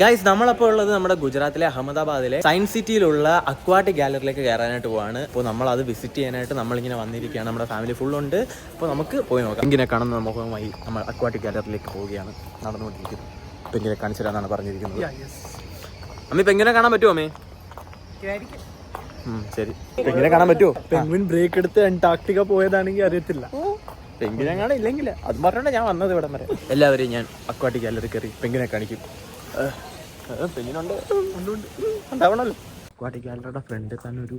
Guys നമ്മളപ്പോൾ ഉള്ളത് നമ്മുടെ ഗുജറാത്തിലെ അഹമ്മദാബാദിലെ സയൻസ് സിറ്റിയിലുള്ള അക്വാട്ടിക് ഗാലറിയിലേക്ക് കയറാനായിട്ട് പോവാണ്. അപ്പോൾ നമ്മൾ അത് വിസിറ്റ് ചെയ്യാനായിട്ട് നമ്മളിങ്ങനെ വന്നിരിക്കുകയാണ്. നമ്മുടെ ഫാമിലി ഫുൾ ഉണ്ട്. അപ്പോൾ നമുക്ക് പോയി നോക്കാം. ഇങ്ങനെ കാണുന്ന മുഖമായി നമ്മൾ അക്വാട്ടിക് ഗാലറിയിലേക്ക് പോവുകയാണ്. നടന്നുകൊണ്ടിരിക്കുന്നു. പെങ്കിനെ കാണിച്ചു തരാന്നാണ് പറഞ്ഞിരിക്കുന്നത്. അമ്മ പെങ്കിനെ കാണാൻ പറ്റുമോ അമ്മേ? ശരി, പെങ്കിനെ കാണാൻ പറ്റുമോ? പെൻഗ്വിൻ ബ്രേക്ക് എടുത്ത് അന്റാർട്ടിക്ക പോയതാണെങ്കിൽ അറിയത്തില്ല. പെങ്കിനെ കാണാൻ ഇല്ലെങ്കിൽ അത് പറഞ്ഞോണ്ട് ഞാൻ വന്നത് ഇവിടെ വരെ. എല്ലാവരെയും ഞാൻ അക്വാട്ടിക് ഗാലറി കയറി പെങ്കിനെ കാണിക്കും. പെങ്കിനുണ്ട്, ഉണ്ടാവണല്ലോ. അക്വാട്ടിക് ഗാലറിയുടെ ഫ്രണ്ടിൽ തന്നെ ഒരു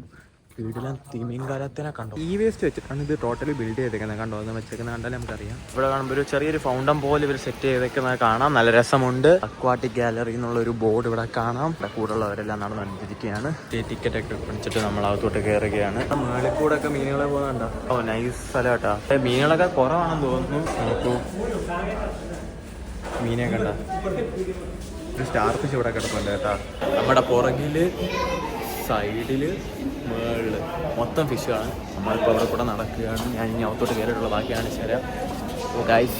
വീടിലും തിമിംഗലത്തിനെ കണ്ടോ. ഈ വേസ്റ്റ് വെച്ചിട്ടാണ് ഇത് ടോട്ടലി ബിൽഡ് ചെയ്തേക്കുന്നത്. കണ്ടോ, ഒന്ന് വെച്ചേക്കുന്നത് കണ്ടാലും നമുക്കറിയാം. ഇവിടെ കാണുമ്പോൾ ഒരു ചെറിയൊരു ഫൗണ്ടൻ പോലെ ഇവർ സെറ്റ് ചെയ്തേക്കുന്നത് കാണാം. നല്ല രസമുണ്ട്. അക്വാട്ടിക് ഗാലറി എന്നുള്ള ഒരു ബോർഡ് ഇവിടെ കാണാം. ഇവിടെ കൂടുതലുള്ളവരെല്ലാം നടന്നുകൊണ്ടിരിക്കുകയാണ്. ടിക്കറ്റ് ഒക്കെ പിടിച്ചിട്ട് നമ്മൾ അകത്തോട്ട് കയറുകയാണ്. മേളിൽ കൂടെ ഒക്കെ മീനുകളെ പോകുന്നുണ്ടോ? ഓ നൈസ് സ്ഥലം കേട്ടോ. മീനുകളൊക്കെ കുറവാണെന്ന് തോന്നുന്നു. നോക്കൂ, മീനെ കണ്ട ഒരു സ്റ്റാർ ഫിഷ് ഇവിടെ കിടപ്പുണ്ട് കേട്ടോ. നമ്മുടെ പുറകില് സൈഡില് മേളില് മൊത്തം ഫിഷാണ്. നമ്മളിപ്പോൾ അവിടെ കൂടെ നടക്കുകയാണ്. ഞാൻ ഇനി അകത്തോട്ട് കയറിയിട്ടുള്ള ബാക്കി കാണിച്ചു തരാം. ഓ ഗൈസ്,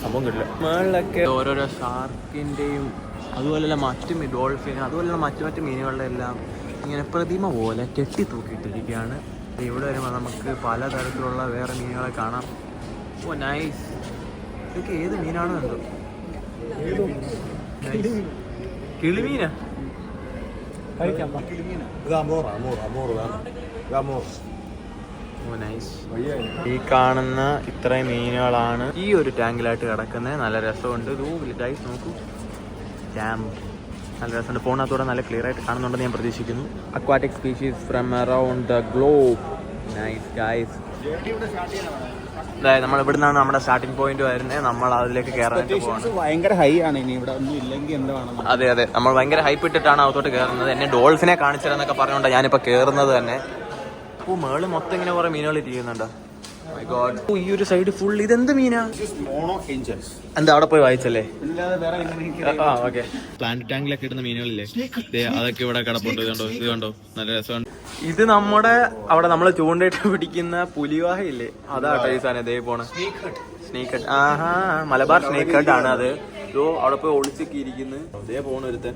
സംഭവം കിട്ടില്ല. മേളിലൊക്കെ ഓരോരോ ഷാർക്കിൻ്റെയും അതുപോലെയുള്ള മറ്റു ഡോൾഫിൻ അതുപോലെയുള്ള മറ്റു മീനുകളുടെ എല്ലാം ഇങ്ങനെ പ്രതിമ പോലെ കെട്ടി തൂക്കിയിട്ടിരിക്കുകയാണ്. ഇവിടെ വരുമ്പോൾ നമുക്ക് പലതരത്തിലുള്ള വേറെ മീനുകളെ കാണാം. ഓ നൈസ്. ഇതൊക്കെ ഏത് മീനാണോ എന്തോ. കിളിമീനാ? ഈ കാണുന്ന ഇത്രയും മീനുകളാണ് ഈ ഒരു ടാങ്കിലായിട്ട് കിടക്കുന്നത്. നല്ല രസമുണ്ട്. ഗൈസ് നോക്കൂ, ഡാം നല്ല രസമുണ്ട്. ഫോണിനകത്തൂടെ നല്ല ക്ലിയർ ആയിട്ട് കാണുന്നുണ്ടെന്ന് ഞാൻ പ്രതീക്ഷിക്കുന്നു. Aquatic species from around the globe. Nice guys. അതായത് നമ്മൾ ഇവിടെ നിന്നാണ് നമ്മുടെ സ്റ്റാർട്ടിംഗ് പോയിന്റ് വരുന്നത്. നമ്മൾ അതിലേക്ക് കയറാനായിട്ട് പോകുന്നത്. ഭയങ്കര ഹൈ ആണ്. ഇനി ഇവിടെ ഒന്നും ഇല്ലെങ്കിൽ എന്താണ്? അതെ, നമ്മൾ ഭയങ്കര ഹൈപ്പ് ഇട്ടിട്ടാണ് അകത്തോട്ട് കയറുന്നത്. എന്നെ ഡോൾഫിനെ കാണിച്ചിരുന്നൊക്കെ പറഞ്ഞുകൊണ്ട് ഞാനിപ്പോൾ കയറുന്നത് തന്നെ. അപ്പോൾ മേള് മൊത്തം ഇങ്ങനെ കുറെ മീനുകൾ ഇരിക്കുന്നുണ്ടോ. My God. ഈ ഒരു സൈഡ് ഫുൾ ഇതെന്ത് മീനാ? എന്താ അവിടെ പോയി വായിച്ചല്ലേ? ഓക്കെ. പ്ലാന്റ് ടാങ്കിലൊക്കെ ഇടുന്ന മീനുകളില്ലേ, അതൊക്കെ ഇവിടെ കിടപ്പുണ്ട്. ഇത് കണ്ടോ, നല്ല രസമുണ്ട്. ഇത് നമ്മുടെ അവിടെ നമ്മൾ ചൂണ്ടയിട്ട് പിടിക്കുന്ന പുലിവാഹയില്ലേ, അതാട്ടോ ഈ സാധനം. ഇതേ പോണ സ്നേക്ക് ഹെഡ്. ആഹാ, മലബാർ സ്നേക്ക് ഹെഡ് ആണ് അത്. അവിടെ പോയി ഒളിച്ചൊക്കെ ഇരിക്കുന്നു. ഇതേ പോണ ഒരുത്തൻ.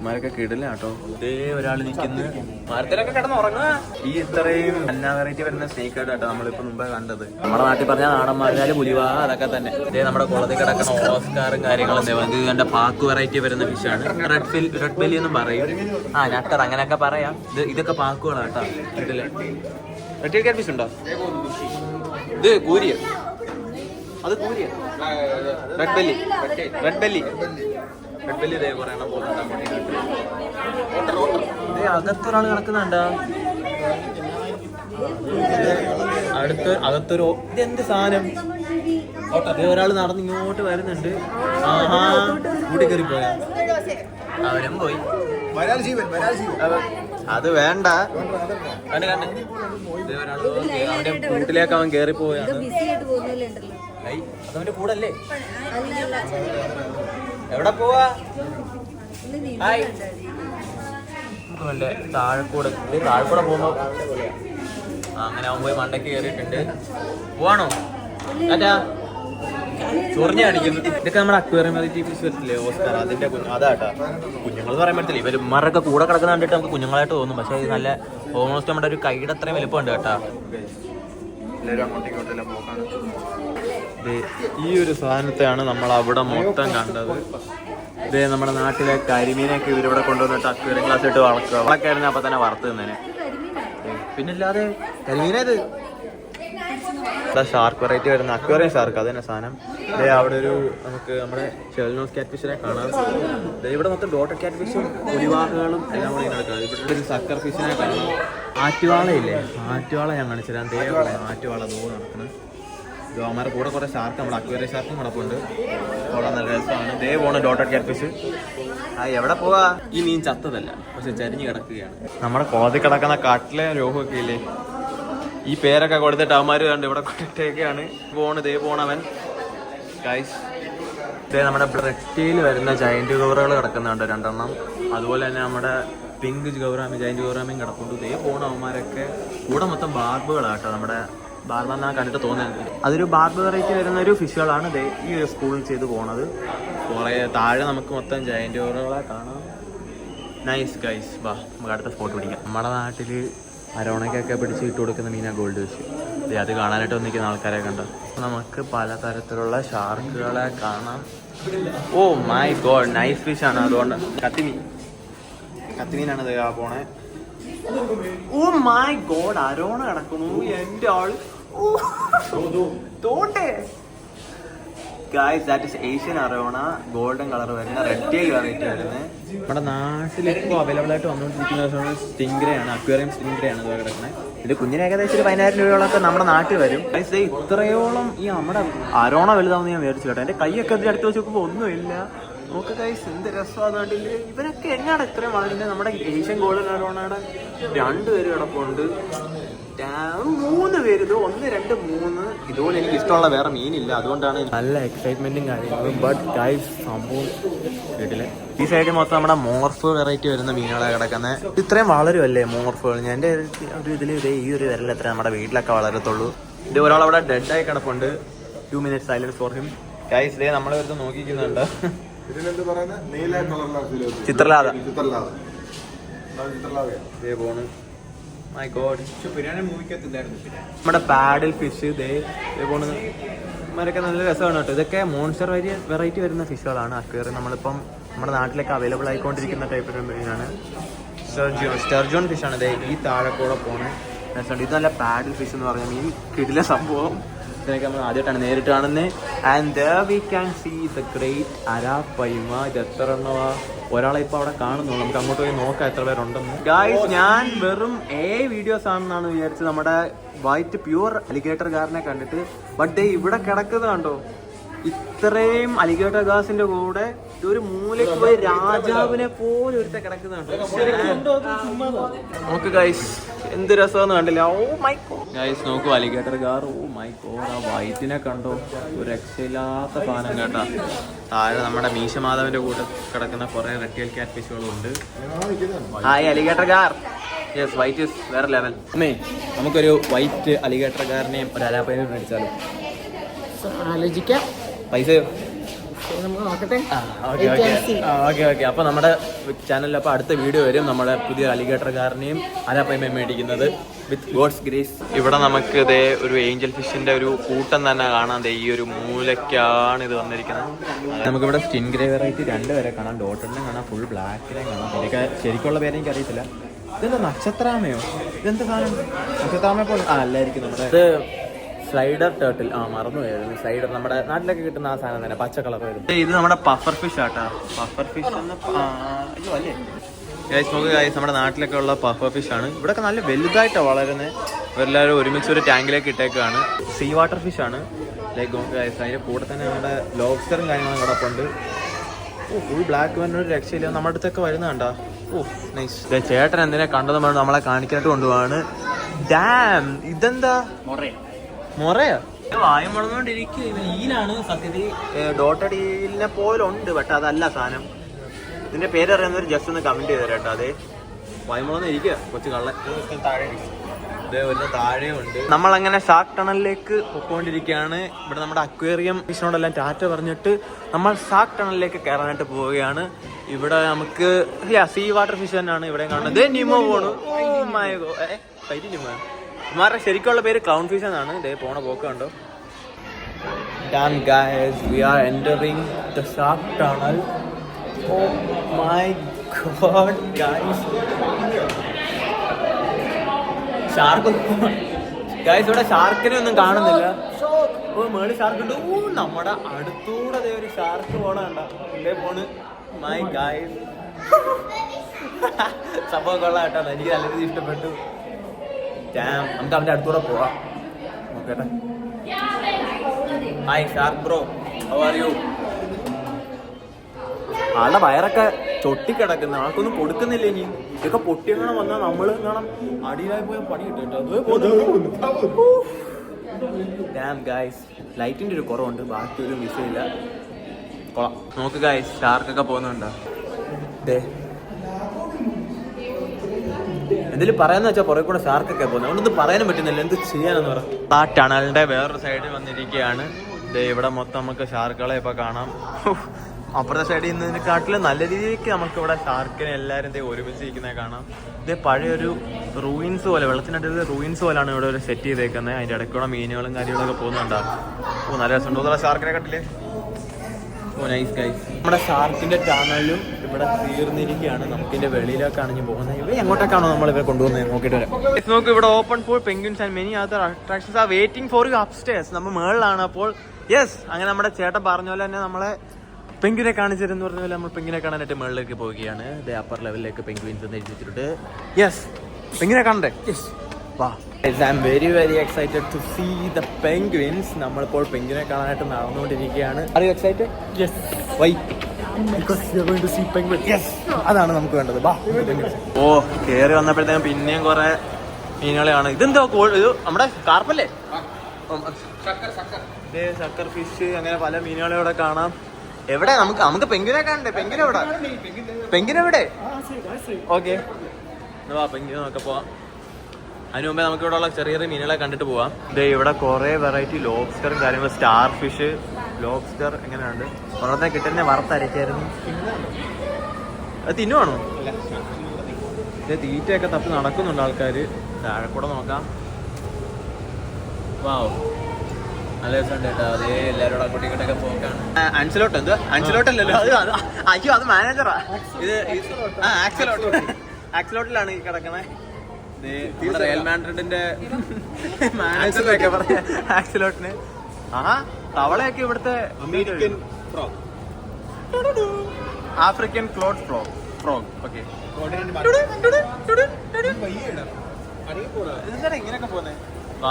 മരൊക്കെ കിടില്ല കേട്ടോ. ഇതേ ഒരാൾ നിൽക്കുന്നു. മരത്തിലൊക്കെ കിടന്ന് ഉറങ്ങുക. ഈ ഇത്രയും അന്ന വെറൈറ്റി വരുന്ന സ്നേക്ക് ഹെഡ് കേട്ടോ നമ്മളിപ്പോ മുമ്പേ കണ്ടത്. നമ്മുടെ നാട്ടിൽ പറഞ്ഞാൽ നാടന്മാരാല് പുലിവാഹ അതൊക്കെ തന്നെ. ഇതേ നമ്മുടെ കുളത്തിൽ കിടക്കുന്ന ഓസ്കാറും കാര്യങ്ങളും ഇത് കണ്ട പാക്ക് വെറൈറ്റി വരുന്ന ഫിഷാണ്. റെഡ് ബെല്ലി എന്നും പറയും. നട്ടർ അങ്ങനെയൊക്കെ പറയാം. ഇതൊക്കെ പാക്കുകളാണ് കേട്ടോ. കിടില്ല. റെഡ് ക്യാറ്റ് ഫിഷ് ഉണ്ടോ? ഇത് കൂരിയ. അത് കൂരിയ. റെഡ് ബെല്ലി ഇതേ കുറെ എണ്ണം പോകുന്നുണ്ട്. ഇതേ അകത്തൊരാൾ കിടക്കുന്നുണ്ടോ? അകത്തൊരു ഇതെന്ത് സാധനം? ഇതേ ഒരാൾ നടന്ന് ഇങ്ങോട്ട് വരുന്നുണ്ട്. ആഹാ, കൂട്ടി കയറി പോയാ അവനും പോയി. അത് വേണ്ട. അവന്റെ കൂട്ടിലേക്ക് അവൻ കയറി പോയാണ്. അതവന്റെ കൂടല്ലേ? എവിടെ പോവാ? താഴെക്കൂടെ പോകുമ്പോ അങ്ങനെ അവൻ പോയി മണ്ടയ്ക്ക് കയറിയിട്ടുണ്ട്. പോവാണോ? അതാ ചൊറിഞ്ഞ കാണിക്കുന്നു. ഇതൊക്കെ നമ്മുടെ അക്വേറിയം ഫിഷ് വരത്തില്ലേ, ഓസ്കാർ, അതിന്റെ അതാട്ടാ. കുഞ്ഞുങ്ങൾ പറയാൻ പറ്റത്തില്ല. ഇവന്മാരൊക്കെ കൂടെ കിടക്കുന്ന കണ്ടിട്ട് നമുക്ക് കുഞ്ഞുങ്ങളായിട്ട് തോന്നും. പക്ഷെ ഇത് നല്ല ഓൾമോസ്റ്റ് നമ്മുടെ ഒരു കൈയുടെ അത്രയും വലുപ്പമുണ്ട് കേട്ടാ. എല്ലാവരും അങ്ങോട്ടും ഇങ്ങോട്ടെല്ലാം പോക്കാണ്. ഈ ഒരു സാധനത്തെയാണ് നമ്മൾ അവിടെ മൊത്തം കണ്ടത്. ഇതേ നമ്മുടെ നാട്ടിലെ കരിമീനൊക്കെ ഇവരിവിടെ കൊണ്ടുവന്നിട്ട് അക്വേറിയം ക്ലാസ് ഇട്ട് വളർത്തുക. വളക്കായിരുന്നു അപ്പൊ തന്നെ വറുത്ത് തിന്നേനെ. പിന്നില്ലാതെ കരിമീനേത് ഷാർക്ക് വെറൈറ്റി വരുന്ന അക്വേറിയം ഷാർക്ക്, അത് തന്നെ സാധനം. അവിടെ ഒരു നമുക്ക് നമ്മുടെ ഷെൽനോസ് ക്യാറ്റ് ഫിഷിനെ കാണാം. ഇവിടെ മൊത്തം ഡോട്ടർ ക്യാറ്റ് ഫിഷും പുലിവാഹകളും എല്ലാം കൂടി നടക്കുന്നത്. ഇവിടെ ഒരു സക്കർ ഫിഷിനെ കാണാം. ആറ്റുവാളയില്ലേ, ആറ്റുവാള ഞാൻ കാണിച്ചു തരാം. ദേവളെ ആറ്റുവാള ദൂരെ നടക്കുന്നത്. അവന്മാരുടെ കൂടെ കുറെ ഷാർക്ക്, നമ്മുടെ അക്വേറിയം ഷാർക്കും കിടപ്പുണ്ട്. അവിടെ നല്ല രസമാണ്. ദേ പോണ ഡോട്ടർ ക്യാറ്റ് ഫിഷ്. എവിടെ പോവാ? ഈ മീൻ ചത്തതല്ല, പക്ഷെ ചരിഞ്ഞ് കിടക്കുകയാണ്. നമ്മുടെ കോതി കിടക്കുന്ന കാട്ടിലെ രോഗമൊക്കെ ഇല്ലേ, ഈ പേരൊക്കെ കൊടുത്തിട്ട് അവന്മാർ കണ്ട് ഇവിടെ കൊണ്ടിട്ടൊക്കെയാണ് ദേ പോണവൻ. ഗൈസ്, ഇതേ നമ്മുടെ ബ്രെക്സ്റ്റയിൽ വരുന്ന ജയന്റ് ഗൗറകൾ കിടക്കുന്നുണ്ട് 2 എണ്ണം. അതുപോലെ തന്നെ നമ്മുടെ പിങ്ക് ഗൗറാമി, ജയന്റ് ഗൗറാമിയും കിടപ്പുണ്ട്. ദേ പോണ അവന്മാരൊക്കെ കൂടെ മൊത്തം ബാർബുകളാട്ടോ. നമ്മുടെ ബാർബെന്നാണ് കണ്ടിട്ട് തോന്നുന്നത്. അതൊരു ബാർബ് വെറൈറ്റി വരുന്ന ഒരു ഫിഷുകളാണ് ഈ ഒരു സ്കൂളിൽ ചെയ്ത് പോണത്. കുറേ താഴെ നമുക്ക് മൊത്തം ജയന്റ് ഓറുകളെ കാണാം. Nice guys. വാ നമുക്ക് അടുത്ത സ്പോട്ട് പിടിക്കാം. നമ്മുടെ നാട്ടിൽ അരോണയ്ക്കൊക്കെ പിടിച്ച് ഇട്ട് കൊടുക്കുന്ന മീനാ ഗോൾഡ് ഫിഷ്. അത് കാണാനായിട്ട് വന്നിരിക്കുന്ന ആൾക്കാരെ കണ്ട. നമുക്ക് പലതരത്തിലുള്ള ഷാർക്കുകളെ കാണാം. Oh my god, nice fish ആണ്. അതുകൊണ്ട് കത്തിമീനാണ് ഇത് പോണേ. ഓ മൈ ഗോഡ്, അരോണ കിടക്കണു എൻ്റെ ആള്. തോണ്ടേ guys, that is Asian arowana, golden colour വരുന്ന റെഡ് ടൈൽ വെറൈറ്റി വരുന്നത്. നമ്മുടെ നാട്ടിൽ ഇപ്പോൾ അവൈലബിൾ ആയിട്ട് വന്നുകൊണ്ടിരിക്കുന്ന സ്റ്റിംഗ്രേ ആണ്, അക്വേറിയം സ്റ്റിംഗ്രേ ആണ് ഇതുപോലെ കിടക്കുന്നത്. ഇത് കുഞ്ഞിന് ഏകദേശം ഒരു 10,000 രൂപയോളൊക്കെ നമ്മുടെ നാട്ടിൽ വരും. ഗായ്സ് ഇത്രയോളം ഈ നമ്മുടെ അരോണ വലുതാവുന്ന ഞാൻ വിചാരിച്ചു കേട്ടോ. എൻ്റെ കൈയൊക്കെ അതിൽ അടുത്ത് വെച്ച് നോക്കുമ്പോൾ ഒന്നുമില്ല. നോക്ക് ഗൈസ്, എന്ത് രസമാണ് കണ്ടില്ലേ. ഇവരൊക്കെ എങ്ങനെയാണ് ഇത്രയും വളരുന്നത്? നമ്മുടെ ഏഷ്യൻ ഗോൾഡൻ അരോണയുടെ 2 പേര് കിടപ്പുണ്ട്, 3 പേര്. ഇത് 1, 2, 3. ഇതുപോലെ എനിക്ക് ഇഷ്ടമുള്ള വേറെ മീനില്ല, അതുകൊണ്ടാണ് നല്ല എക്സൈറ്റ്മെന്റും കാര്യങ്ങളും. ബട്ട് ഗൈസ് സംഭവം വീട്ടില് ഈ സൈഡിൽ മൊത്തം നമ്മുടെ മോർഫ് വെറൈറ്റി വരുന്ന മീനുകളെ കിടക്കുന്നത്. ഇത്രയും വളരുമല്ലേ മോർഫുകൾ? ഞാൻ എൻ്റെ ഒരു ഇതിൽ ഇതേ ഈ ഒരു വിരൽ എത്ര നമ്മുടെ വീട്ടിലൊക്കെ വളരത്തുള്ളൂ. ഇത് ഒരാളവിടെ ഡെഡായി കിടപ്പുണ്ട്. 2 minutes silence for him. Guys ഇതേ നമ്മളെ വെറുതെ നോക്കിക്കുന്നുണ്ട്. ചിത്രലാത ഇതേ പോണ്. മൈ ഗോഡ്, നമ്മുടെ പാഡിൽ ഫിഷ് ഇതേ പോണ്. ഇവരൊക്കെ നല്ല രസമാണ് കേട്ടോ. ഇതൊക്കെ മോൺസ്റ്റർ വെറൈറ്റി വരുന്ന ഫിഷുകളാണ്. അക്വേറിയം നമ്മളിപ്പം നമ്മുടെ നാട്ടിലൊക്കെ അവൈലബിൾ ആയിക്കൊണ്ടിരിക്കുന്ന ടൈപ്പ് മീനാണ്. സ്റ്റർജോൺ ഫിഷാണ് ഇതേ ഈ താഴെ കൂടെ പോണേ. ഇത് നല്ല പാഡിൽ ഫിഷ് എന്ന് പറഞ്ഞ മീൻ, കിടില സംഭവം. ഇതിനൊക്കെ നമ്മൾ ആദ്യമായിട്ടാണ് നേരിട്ട് കാണുന്നത്. And there we can see the great അരാപ്പയ്മ. ഇത് എത്ര എണ്ണവാ? ഒരാളെ ഇപ്പോൾ അവിടെ കാണുന്നുള്ളൂ. നമുക്ക് അങ്ങോട്ട് പോയി നോക്കാം എത്ര പേരുണ്ടെന്ന്. ഗായ്സ്, ഞാൻ വെറും വീഡിയോസ് ആണെന്നാണ് വിചാരിച്ചത് നമ്മുടെ വൈറ്റ് പ്യൂർ അലിഗേറ്റർ ഗാറിനെ കണ്ടിട്ട്. ബട്ട് ഇവിടെ കിടക്കുന്നത് കണ്ടോ, ഇത്രയും അലിഗേറ്റർ ഗാസിന്റെ കൂടെ ഒരു മൂലയ്ക്ക് പോയി രാജാവിനെ പോലെ ഒരുത്ത കിടക്കുന്നുണ്ട്. നോക്ക് ഗൈസ്, എന്ത് രസമെന്ന് കണ്ടില്ല. ഓ മൈ ഗോഡ് ഗൈസ്, നോക്കൂ alligator gar. Oh my god, ആ വൈറ്റിനെ കണ്ടോ, ഒരു രക്ഷയില്ലാത്ത സാധനം കേട്ടാ. താഴെ നമ്മുടെ മീശമാധവന്റെ കൂടെ കിടക്കുന്ന കുറെ റെഡ് ടൈൽ ക്യാറ്റ് ഫിഷുകളും ഉണ്ട്. Hi alligator Gahr. Yes, white is വേറെ ലെവൽ. അമ്മേ, നമുക്കൊരു വൈറ്റ് അലിഗേറ്റർ ഗാറിനെയും ഒരു അരാപ്പയും മേടിച്ചാലോ? ആലോചിക്കാം. പൈസ ഓക്കെ. അപ്പൊ നമ്മുടെ ചാനലിൽ അപ്പൊ അടുത്ത വീഡിയോ വരും. നമ്മുടെ പുതിയ അലിഗേറ്റർ ഗാറിനെയും അരാപ്പയ്മയും മേടിക്കുന്നത് വിത്ത് ഗോഡ്സ് ഗ്രേസ്. ഇവിടെ നമുക്ക് ഇതേ ഒരു ഏഞ്ചൽ ഫിഷിന്റെ ഒരു കൂട്ടം തന്നെ കാണാം. ഈ ഒരു മൂലയ്ക്കാണ് ഇത് വന്നിരിക്കുന്നത്. നമുക്കിവിടെ സ്റ്റിൻഗ്രേ വെറൈറ്റി 2 വരെ കാണാം. ഡോട്ടറിനെ കാണാം, ഫുൾ ബ്ലാക്കിനെ കാണാം. എനിക്ക് ശരിക്കുള്ള പേര് എനിക്ക് അറിയത്തില്ല. ഇതെന്താ നക്ഷത്രാമയോ? ഇതെന്താ സാധനം? നക്ഷത്രാമയെ പോലെ അല്ലായിരിക്കും. നമ്മുടെ ഇത് സ്ലൈഡർ ടേർട്ടിൽ. മറന്നു പോയത്. സ്ലൈഡർ നമ്മുടെ നാട്ടിലൊക്കെ കിട്ടുന്ന ആ സാധനം തന്നെ, പച്ച കളർ വരുന്നത്. ഇത് നമ്മുടെ പഫർ ഫിഷ് ആട്ടാ. പഫർ ഫിഷ് അല്ലേ ഗൈസ്? നോക്ക് ഗൈസ്, നമ്മുടെ നാട്ടിലൊക്കെ ഉള്ള പഫർ ഫിഷ് ആണ്. ഇവിടെയൊക്കെ നല്ല വലുതായിട്ടാണ് വളരുന്നത്. ഇവരെല്ലാവരും ഒരുമിച്ച് ഒരു ടാങ്കിലേക്ക് ഇട്ടേക്കാണ്. സീ വാട്ടർ ഫിഷ് ആണ്. ലൈക്ക് നോക്ക് ഗൈസ്, അതിൻ്റെ കൂടെ തന്നെ നമ്മുടെ ലോബ്സ്റ്ററും കാര്യങ്ങളും കിടപ്പുണ്ട്. ഫുൾ ബ്ലാക്ക് വന്ന ഒരു രക്ഷയില്ല. നമ്മുടെ അടുത്തൊക്കെ വരുന്ന കണ്ടാ. നൈസ്. ചേട്ടൻ എന്തിനെ കണ്ടതും പറഞ്ഞ് നമ്മളെ കാണിക്കാനായിട്ട് കൊണ്ടുപോവാണ്. ഡാം, ഇതെന്താ മൊറയോ? വായം വളർന്നുകൊണ്ടിരിക്കുക. ഈലാണ് സത്യത്തിൽ ഡോട്ടഡ് ഈലിനെ പോലെ ഉണ്ട്, പക്ഷെ അതല്ല സാധനം. ഇതിന്റെ പേരറിയുന്നവർ ജസ്റ്റ് ഒന്ന് കമന്റ് ചെയ്ത് തരാം കേട്ടോ. അതെ, വായം വളർന്ന് ഇരിക്കുക കൊച്ചു കള്ളൻ. ഇതേപോലെ താഴെ ഉണ്ട്. നമ്മളങ്ങനെ ഷാർക്ക് ടണലിലേക്ക് പൊക്കോണ്ടിരിക്കുകയാണ്. ഇവിടെ നമ്മുടെ അക്വേറിയം ഫിഷിനോടെല്ലാം ടാറ്റ പറഞ്ഞിട്ട് നമ്മൾ ഷാർക്ക് ടണലിലേക്ക് കയറാനായിട്ട് പോവുകയാണ്. ഇവിടെ നമുക്ക് സീ വാട്ടർ ഫിഷ് തന്നെയാണ് ഇവിടെ കാണുന്നത്. നിമോ പോണു. ഓ മൈ ഗോഡ്, ഫൈറ്റ് നിമോ. ഇമാരുടെ ശരിക്കുള്ള പേര് ക്ലൗൺ ഫിഷ് എന്നാണ്. ഇതേ പോണ പോക്ക് കണ്ടോ. Damn guys, we are entering the shark tunnel. Oh my god guys, shark guys, ഇവിടെ ഷാർക്കിനെ ഒന്നും കാണുന്നില്ല. മേളിൽ ഷാർക്ക് ഉണ്ട്. നമ്മുടെ അടുത്തൂടെ അതേ ഒരു ഷാർക്ക് പോണ കണ്ട. ഇതേ പോണ്. മൈ ഗൈസ്, സംഭവം കൊള്ളാം കേട്ടോ. എനിക്ക് നല്ല രീതിയിൽ ഇഷ്ടപ്പെട്ടു. നമുക്ക് അവന്റെ അടുത്തൂടെ പോവാം. നോക്കട്ടെ. Hi shark bro, how are you? ആളുടെ വയറൊക്കെ ചൊട്ടിക്കിടക്കുന്ന, ആൾക്കൊന്നും കൊടുക്കുന്നില്ല. ഇനി ഇതൊക്കെ പൊട്ടിയങ്ങനെ വന്നാൽ നമ്മൾ കാണാം അടിയിലായി പോയ പണി കിട്ടും. ഡാം ഗൈസ്, ലൈറ്റിന്റെ ഒരു കുറവുണ്ട്, ബാക്കി ഒരു വിഷയമില്ല. കൊള്ളാം. നോക്ക് ഗൈസ്, ഷാർക്കൊക്കെ പോകുന്നുണ്ടോ? എന്തെങ്കിലും പറയാന്ന് വെച്ചാൽ പുറകെ കൂടെ ഷാർക്കൊക്കെ പോകുന്നത്. അതുകൊണ്ടൊന്നും പറയാനും പറ്റുന്നില്ല. എന്ത് ചെയ്യാനെന്ന് പറ. ആ ടണലിന്റെ വേറൊരു സൈഡിൽ വന്നിരിക്കുകയാണ്. ഇവിടെ മൊത്തം നമുക്ക് ഷാർക്കുകളെ ഇപ്പൊ കാണാം. അപ്പുറത്തെ സൈഡിൽ നിന്നതിനെക്കാട്ടിലും നല്ല രീതിക്ക് നമുക്ക് ഇവിടെ ഷാർക്കിനെ എല്ലാവരും ഒരുമിച്ച് ഇരിക്കുന്നത് കാണാം. ഇത് പഴയൊരു റൂയിൻസ് പോലെ, വെള്ളത്തിനടുത്ത് റൂയിൻസ് പോലാണ് ഇവിടെ ഒരു സെറ്റ് ചെയ്തേക്കുന്നത്. അതിൻ്റെ ഇടയ്ക്കൂടെ മീനുകളും കാര്യങ്ങളൊക്കെ പോകുന്നുണ്ടാകും. ഓ നല്ല രസമുണ്ടോ ഷാർക്കിനെ കണ്ടില്ലേ? ഓ നൈസ് ഗൈസ്. നമ്മുടെ ഷാർക്കിന്റെ ടണലും ഇവിടെ തീർന്നിരിക്കുകയാണ്. നമുക്കിന്റെ വെളിയിലേക്കാണ് ഇനി പോകുന്നത്. ഇവ എങ്ങോട്ടേക്കാണോ നമ്മളിവരെ കൊണ്ടുപോകുന്നത് നോക്കിയിട്ട് വരാം. നോക്ക്, ഇവിടെ open pool, penguins and many other attractions are waiting for you upstairs. നമ്മൾ മേളിലാണ്. അപ്പോൾ യെസ്, അങ്ങനെ നമ്മുടെ ചേട്ടൻ പറഞ്ഞ പോലെ തന്നെ നമ്മളെ പെൻഗ്വിനെ കാണിച്ചിരുന്നു പറഞ്ഞ പോലെ നമ്മൾ പെൻഗ്വിനെ കാണാനായിട്ട് മുകളിലേക്ക് പോവുകയാണ്. ഇത് അപ്പർ ലെവലിലേക്ക് പെൻഗ്വിൻസ് എന്ന് എഴുതി വെച്ചിട്ടുണ്ട്. യെസ്, പെൻഗ്വിനെ കാണണ്ടേ? യെസ്, വാ. I am very very excited to see the penguins. നമ്മളിപ്പോൾ പെൻഗ്വിനെ കാണാനായിട്ട് നടന്നുകൊണ്ടിരിക്കുകയാണ്. Are you excited? Yes. Why? Because we are going to see penguins. Yes. അതാണ് നമുക്ക് വേണ്ടത്. വാ. ഓ, കേറി വന്നപ്പോഴത്തേക്കും പിന്നെയും കുറെ മീനുകളെയാണ്. ഇതെന്തോ ഇത് നമ്മുടെ കാർപ്പല്ലേ? സക്കർ ഫിഷ്, അങ്ങനെ പല മീനുകളെ ഇവിടെ കാണാം. എവിടെ നമുക്ക് പെൻഗ്വിനെ കാണണ്ടേ? പെൻഗ്വിൻ എവിടെ? പെൻഗ്വിൻ എവിടെ? ഓക്കെ, വാ പെൻഗ്വിൻ നോക്കെ പോവാം. അതിന് മുമ്പേ നമുക്ക് ഇവിടെ ഉള്ള ചെറിയ ചെറിയ മീനുകളെ കണ്ടിട്ട് പോവാം. ഇവിടെ കുറെ വെറൈറ്റി ലോബ്സ്റ്ററും കാര്യങ്ങളും, സ്റ്റാർ ഫിഷ്, ലോബ്സ്റ്റർ എങ്ങനെയുണ്ട്. ഒരെണ്ണത്തെ കിട്ടുന്ന വറുത്തരക്കായിരുന്നു. അത് തിന്നുവാണോ? ഇത് തീറ്റയൊക്കെ തപ്പി നടക്കുന്നുണ്ട് ആൾക്കാർ. താഴെ കൂടെ നോക്കാം. വാവ്, നല്ല രസമുണ്ട് കേട്ടോ. അതേ എല്ലാവരും അങ്ങോട്ടും ഇങ്ങോട്ടൊക്കെ പോക്കാണ്. ആൻസലോട്ട് എന്ത്? ആൻസലോട്ടല്ലല്ലോ അത്. അയ്യോ, അത് മാനേജറാ. ഇത് ആക്സലോട്ടിലാണ് ഈ കിടക്കണേ. റയൽ മാഡ്രിഡിന്റെ മാനേജറൊക്കെ പറഞ്ഞ ആക്സലോട്ടിന്. ആഹാ, തവളയൊക്കെ ഇവിടുത്തെ ആഫ്രിക്കൻ ക്ലോഡ് ഫ്രോഗ്. ഓക്കെ, ഇങ്ങനെയൊക്കെ പോന്നെ.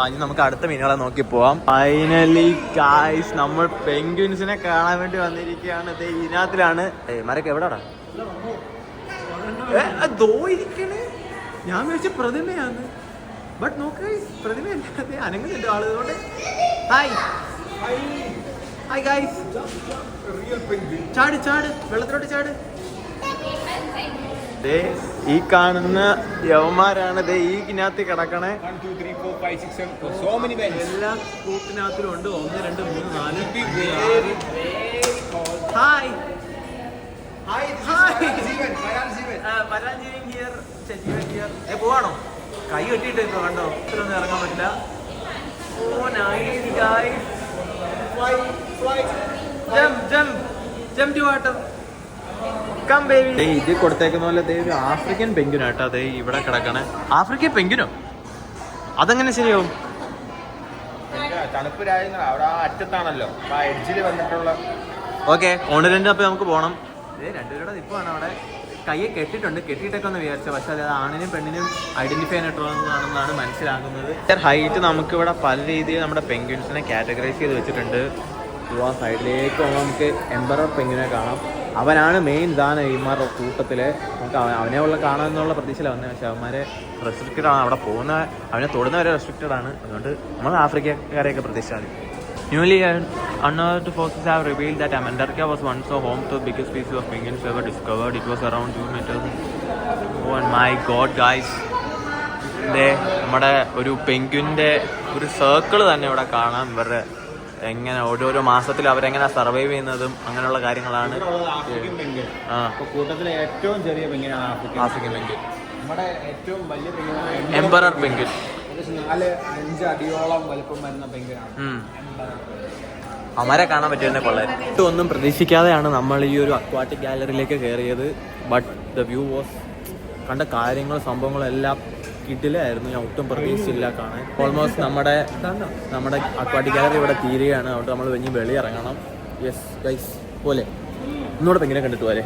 ഇനി നമുക്ക് അടുത്ത മീനുകളെ നോക്കി പോവാം. ഫൈനലി ഗായ്സ്, നമ്മൾ പെൻഗ്വിൻസിനെ കാണാൻ വേണ്ടി വന്നിരിക്കുകയാണ്. ഇതിനകത്തിലാണ് മരക്ക് എവിടെടാ ഇരിക്കണേ. ഞാൻ വിളിച്ച പ്രതിമയാണ്. ബട്ട് നോക്ക്, പ്രതിമയല്ലാതെ അനങ്ങുന്നുണ്ട് ആളുകളോട്. ഹായ് ഹായ് ഗായ്സ്, ചാട് ചാട്, വെള്ളത്തിലോട്ട് ചാട്. ഈ കാണുന്ന യവന്മാരാണ് ഈ ഇതിനകത്ത് കിടക്കണേ. എല്ലാ കൂട്ടിനകത്തിലും ഉണ്ട്. 1 2 3 4 ഹായ് പോവാണോ? കൈ കെട്ടിയിട്ട് ഇപ്പൊ കണ്ടോ, ഇത്രയൊന്നും ഇറങ്ങാൻ പറ്റില്ല. Oh nice guys, jump to water, come baby. ഇത് കൊടുത്തേക്കുന്ന പോലെ ഒരു ആഫ്രിക്കൻ പെൻഗ്വിൻ ആട്ടോ. അതെ ഇവിടെ കിടക്കണേ. ആഫ്രിക്കൻ പെൻഗ്വിനോ? അതെങ്ങനെ ശരിയാവും? തണുപ്പ് രാജ്യങ്ങൾ അവിടെ അറ്റത്താണല്ലോ, എഡ്ജിൽ വന്നിട്ടുള്ള. ഓക്കെ, 1 2 അപ്പൊ നമുക്ക് പോകണം. രണ്ടുപേരുടെ നിപ്പാണ് അവിടെ. കയ്യെ കെട്ടിയിട്ടുണ്ട്, കെട്ടിയിട്ടൊക്കെ ഒന്ന് വിചാരിച്ചത്. പക്ഷെ അത് ആണിനും പെണ്ണിനും ഐഡന്റിഫൈ ചെയ്യാനായിട്ടുള്ളതാണെന്നാണ് മനസ്സിലാക്കുന്നത്. ഹൈറ്റ് നമുക്കിവിടെ പല രീതിയിൽ നമ്മുടെ പെൻഗ്വിൻസിനെ കാറ്റഗറൈസ് ചെയ്ത് വെച്ചിട്ടുണ്ട്. ആ സൈഡിലേക്ക് നമുക്ക് എംബറർ പെൻഗ്വിനെ കാണാം. അവനാണ് മെയിൻ ഇതാണ് ഇമാരുടെ കൂട്ടത്തില്. നമുക്ക് അവനെ ഉള്ള കാണാമെന്നുള്ള പ്രതീക്ഷയിലാണ് വന്നത്. പക്ഷെ അവന്മാരെ റെസ്ട്രിക്റ്റഡ് ആണ്. അവിടെ പോകുന്ന അവനെ തൊടുന്നവരെ റെസ്ട്രിക്റ്റഡ് ആണ്. അതുകൊണ്ട് നമ്മൾ ആഫ്രിക്കക്കാരെയൊക്കെ പ്രതീക്ഷിച്ചാൽ. Newly unearthed fossils have revealed that Antarctica was once a home to the biggest species of penguins ever discovered. It was around 2 meters. Oh my god guys, നമ്മുടെ ഒരു പെൻഗ്വിൻ്റെ ഒരു സർക്കിൾ തന്നെ ഇവിടെ കാണാം. ഇവരുടെ എങ്ങനെ ഓരോരോ മാസത്തിൽ അവരെങ്ങനെ സർവൈവ് ചെയ്യുന്നതും അങ്ങനെയുള്ള കാര്യങ്ങളാണ്. കൂട്ടത്തിലെ ഏറ്റവും ചെറിയ പെൻഗ്വിനാണ് ആഫ്രിക്കൻ പെൻഗ്വിൻ. നമ്മുടെ ഏറ്റവും വലിയ പെൻഗ്വിൻ എംബറർ പെൻഗ്വിൻ. 4-5 അടിയോളം വലുപ്പം വരുന്ന പെൻഗ്വിനാണ്. അവരെ കാണാൻ പറ്റുന്ന കൊള്ളാൻ. ഒന്നും പ്രതീക്ഷിക്കാതെയാണ് നമ്മൾ ഈ ഒരു അക്വാട്ടിക് ഗാലറിയിലേക്ക് കയറിയത്. ബട്ട് ദ വ്യൂ വാസ്, കണ്ട കാര്യങ്ങളും സംഭവങ്ങളും എല്ലാം കിട്ടില്ലായിരുന്നു. ഞാൻ ഒട്ടും പ്രതീക്ഷിച്ചില്ല കാണാൻ. ഓൾമോസ്റ്റ് നമ്മുടെ അക്വാട്ടിക് ഗാലറി ഇവിടെ തീരുകയാണ്. അതുകൊണ്ട് നമ്മൾ ഇനി വെളിയിറങ്ങണം. യെസ് ഗൈസ്, പോലെ ഒന്നുകൂടെ പെൻഗ്വിനെ കണ്ടിട്ട് പോരെ.